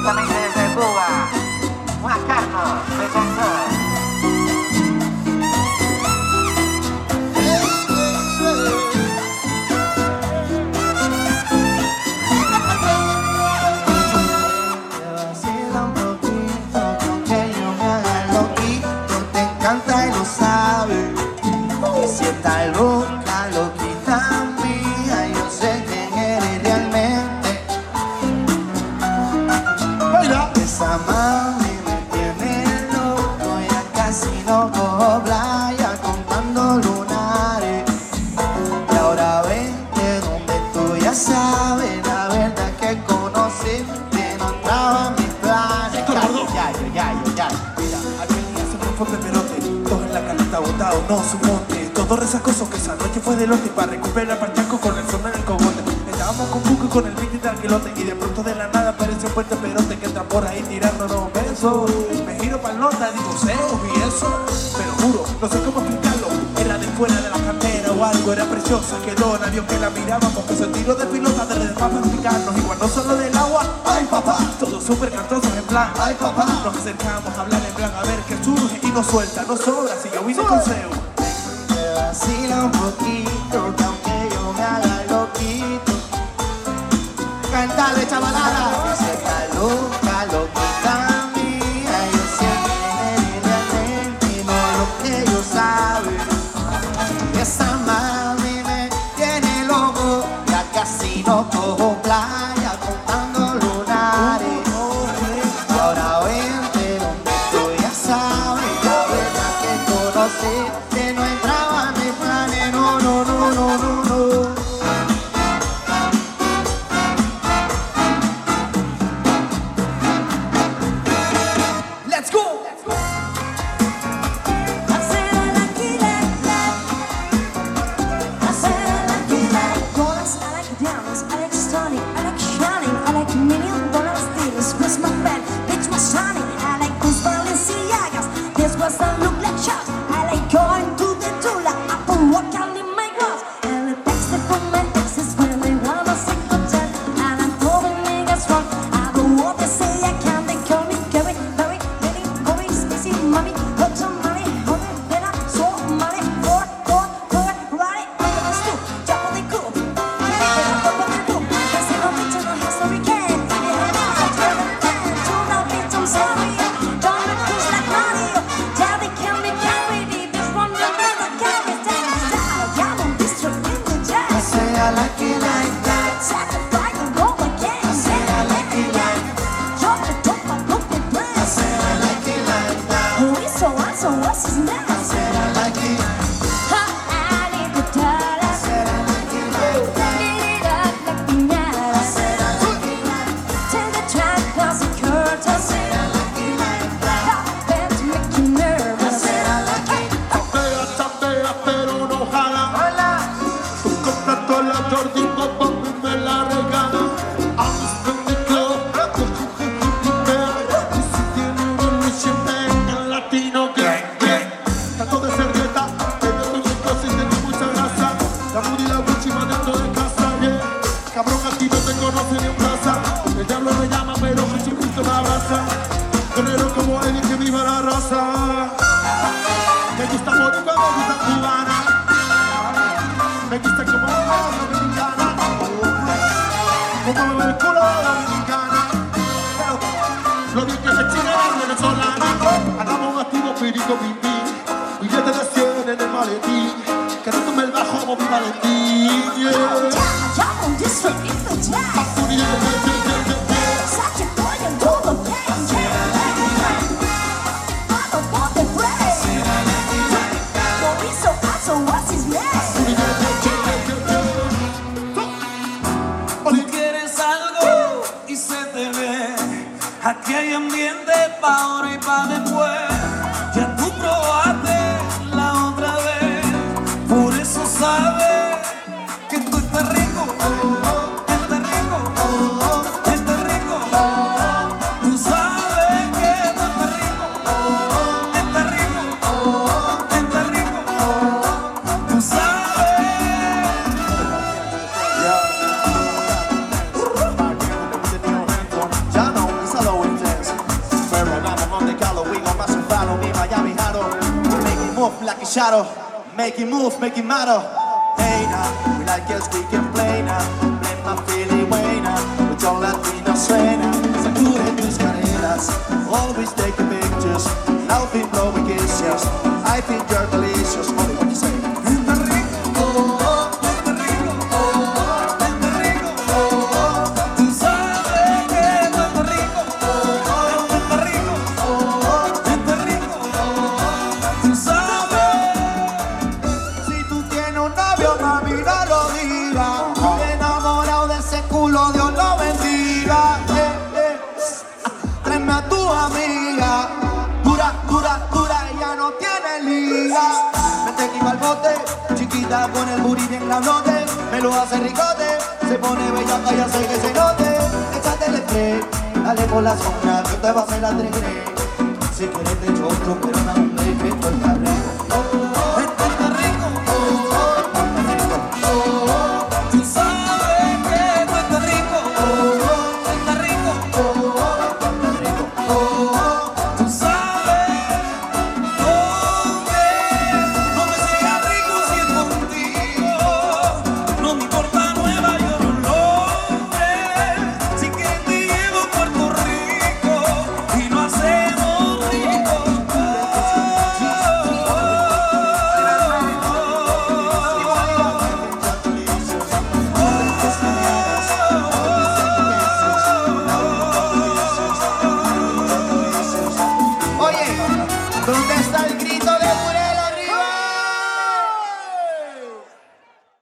directamente desde Cuba, Juan Carlos presentó. Si está loca, loquita mía, yo sé quién eres realmente. Baila. Esa mami me tiene loco, ya casi no cojo playa contando lunares. Y ahora vente donde tú ya sabes, la verdad que conociste no estaba en mis planes. Ya. Mira, aquel día se me fue peperote, todos en la canasta botado, no su monte. Todo resacoso que esa noche fue de lote para recuperar parchaco con el sol en el cogote. Estábamos con Buco y con el beat de alquilote y de pronto de la nada aparece un puente perote que entra por ahí tirándonos besos. Me giro pa'l norte, digo, y eso, pero juro, no sé cómo explicarlo. Era de fuera de la cantera o algo, era preciosa, quedó nadie que la mirábamos, que se tiró de pilota de para picarnos. Igual no solo del agua, ay papá, todos súper cantosos en plan, ay papá. Nos acercamos a hablar en plan a ver qué surge y nos suelta, no sobra, si yo vine con Zeus. Vacila un poquito, que aunque yo me haga loquito. Cántale, chavalada. Si está loca, loquita mía, yo sé que eres realmente no lo que yo sabe. Esa mami me tiene loco, ya casi no cojo playa contando lunares. Y ahora vente donde tú ya sabes, la verdad que conociste no entraba en mis planes, no. Let's go! I said I like it like that. I said I like it like dollars. I like diamonds. I like stunning. I like shining. I like $1,000,000 deals. Where's my pen? Bitch, my shining. I like those Balenciagas. This was a look like shots. I like going to the Tula. I put walk out in my gloves. And the text from my exes when they wanna say good time. And I'm proving niggas wrong. I do what they say I can. They call me Gary, Barry, Lily, Corey, Stacy, Mommy, got some money, honey, then I'm so money, for, right, I'm still, jump on the coop. Get up on the boom. They say no bitch, no history can. I tell them can, to no bitch, I'm sorry. Don't look just like Mario. Tell they can be carried. This one will never carry. Take the style, yeah, I'm district in the I jazz. say I like it like that. Sacrifice and go again. I say I like it like that. Drop the top, I look at I brass. say I like it like that. Who is so on, so what's his name? I said I like it. Ha, I need the dollar. I said I like it like that. Beat it up like piñata. I said I like it like that. Take the track, cause it hurts. I said I like it like that. Hot band to make you I nervous. said I like it. Chapea, pero no jala. Hola. Tú compras toda la Jordi Pop y me la regala. I'm in the club. Y si tiene un Lucian el latino gang. Trato de ser dieta, pero estoy muy close y tengo mucha grasa. La Moody y la Gucci van dentro de casa, yeah. Cabrón, aquí no te conoce ni un plaza. El diablo me llama, pero Jesucristo me abraza. Guerrero como Eddie, que viva la raza. Me gusta boricua, me gusta cubana. Me gusta como la dominicana. Como me ve el culo de la dominicana. Lo bien que me chinga la venezolana. Andamos activos, pirico, pim, pim. Billete de 100 en el maletín. Que no tome el bajo como mi Valentín, yeah. Jump on this one, it's the jazz. Such a boy and do the game, yeah. Follow for the praise. Who is so on, so what's his name? Tú quieres algo y se te ve. Aquí hay ambiente pa' ahora y pa' después. Ya tú probaste la otra vez. Por eso sabes que tú estás rico. Estás rico. Estás rico. Tú sabes que tú estás rico. Estás rico. Estás rico. Tú sabes. Ya no, díselo. shadow. Make it move, make it matter. Hey now, we like us, we can play now. Play my feeling way now. With all Latino suena. Sacude tus caderas. Always taking pictures. Now feel blowing kisses. I think you're delicious. Only what you say. Con el booty bien grandote, me lo hace ricote, se pone bellaca y hace que se note. Échate el spray, dale por la zona, que te va a hacer la 3. Si quieres te echo otro, pero no me dejes.